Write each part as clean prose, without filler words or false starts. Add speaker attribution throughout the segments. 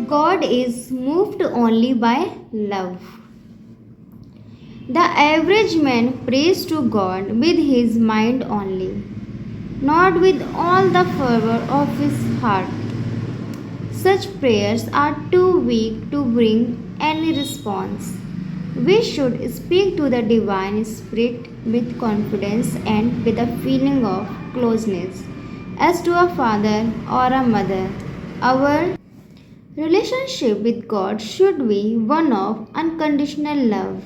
Speaker 1: God is moved only by love. The average man prays to God with his mind only, not with all the fervor of his heart. Such prayers are too weak to bring any response. We should speak to the Divine Spirit with confidence and with a feeling of closeness, as to a father or a mother. Our relationship with God should be one of unconditional love.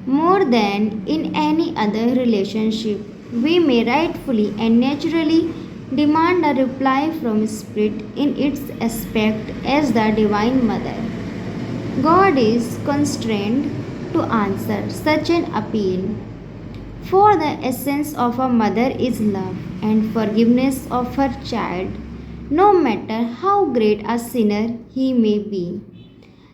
Speaker 1: More than in any other relationship, we may rightfully and naturally demand a reply from Spirit in its aspect as the Divine Mother. God is constrained to answer such an appeal, for the essence of a mother is love and forgiveness of her child, no matter how great a sinner he may be.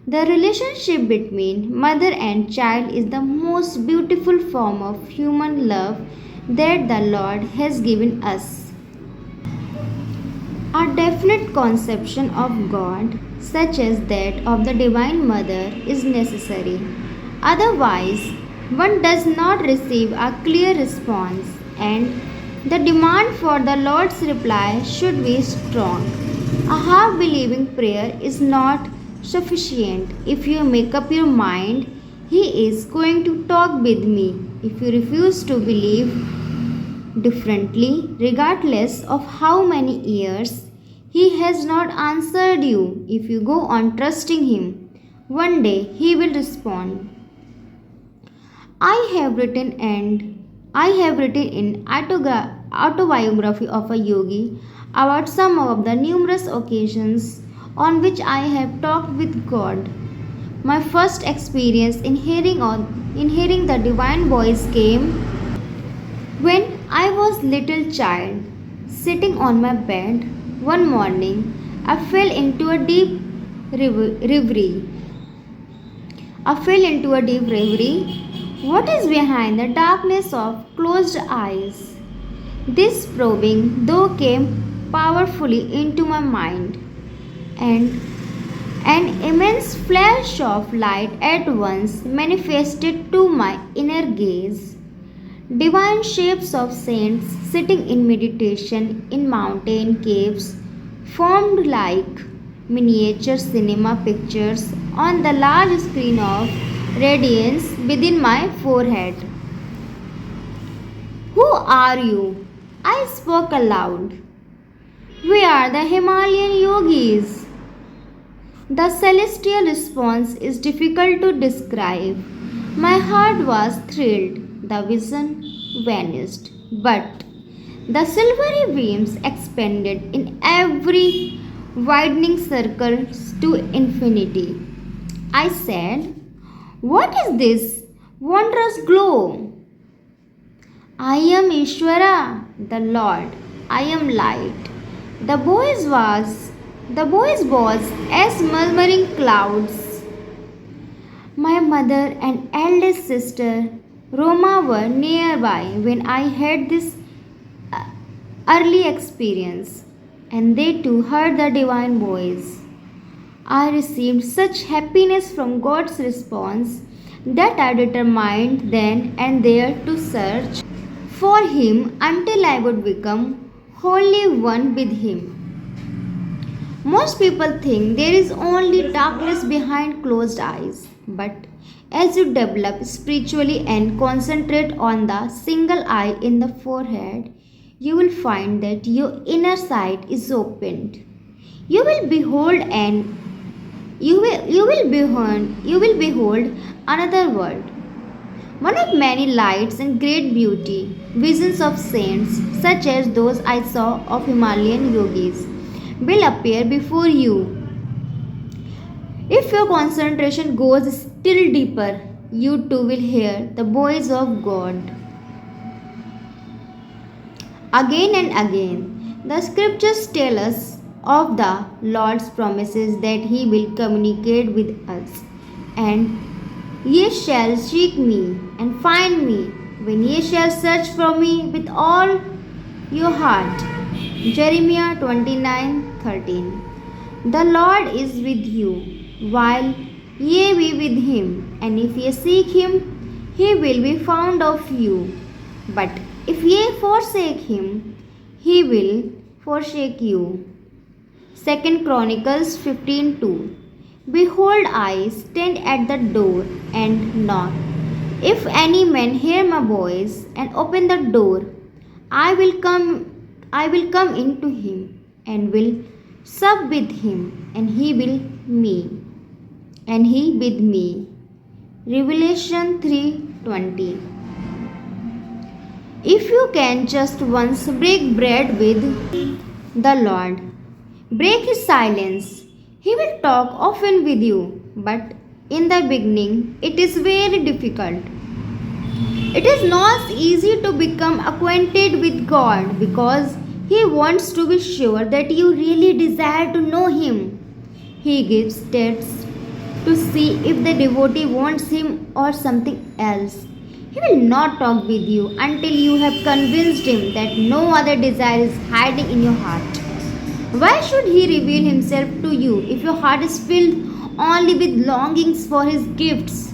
Speaker 1: The relationship between mother and child is the most beautiful form of human love that the Lord has given us. A definite conception of God, such as that of the Divine Mother, is necessary. Otherwise, one does not receive a clear response, and the demand for the Lord's reply should be strong. A half believing prayer is not sufficient. If you make up your mind, He is going to talk with me. If you refuse to believe differently, regardless of how many years He has not answered you, if you go on trusting Him, one day He will respond. I have written in autobiography of a yogi about some of the numerous occasions on which I have talked with God. My first experience in hearing the divine voice came when I was little child, sitting on my bed. One morning, I fell into a deep reverie. What is behind the darkness of closed eyes? This probing though came powerfully into my mind, and an immense flash of light at once manifested to my inner gaze. Divine shapes of saints sitting in meditation in mountain caves formed like miniature cinema pictures on the large screen of radiance within my forehead. Who are you? I spoke aloud. We are the Himalayan yogis. The celestial response is difficult to describe. My heart was thrilled. The vision vanished, but the silvery beams expanded in every widening circle to infinity. I said, "What is this wondrous glow?" "I am Ishvara, the Lord. I am light." The voice was as murmuring clouds. My mother and eldest sister Roma were nearby when I had this early experience, and they too heard the divine voice. I received such happiness from God's response that I determined then and there to search for Him until I would become wholly one with Him. Most people think there is only darkness behind closed eyes, but as you develop spiritually and concentrate on the single eye in the forehead, you will find that your inner sight is opened. You will behold and you will behold another world, one of many lights and great beauty. Visions of saints, such as those I saw of Himalayan yogis, will appear before you. If your concentration goes still deeper, you too will hear the voice of God. Again and again, the scriptures tell us of the Lord's promises that He will communicate with us. And ye shall seek me and find me when ye shall search for me with all your heart. Jeremiah 29:13. The Lord is with you, while ye be with him, and if ye seek him, he will be found of you. But if ye forsake him, he will forsake you. 2 Chronicles 15:2. Behold, I stand at the door and knock. If any man hear my voice and open the door, I will come into him and will sup with him, and he with me. Revelation 3:20. If you can just once break bread with the Lord, break his silence. He will talk often with you, but in the beginning it is very difficult. It is not easy to become acquainted with God because he wants to be sure that you really desire to know him. He gives tests to see if the devotee wants him or something else. He will not talk with you until you have convinced him that no other desire is hiding in your heart. Why should he reveal himself to you if your heart is filled only with longings for his gifts?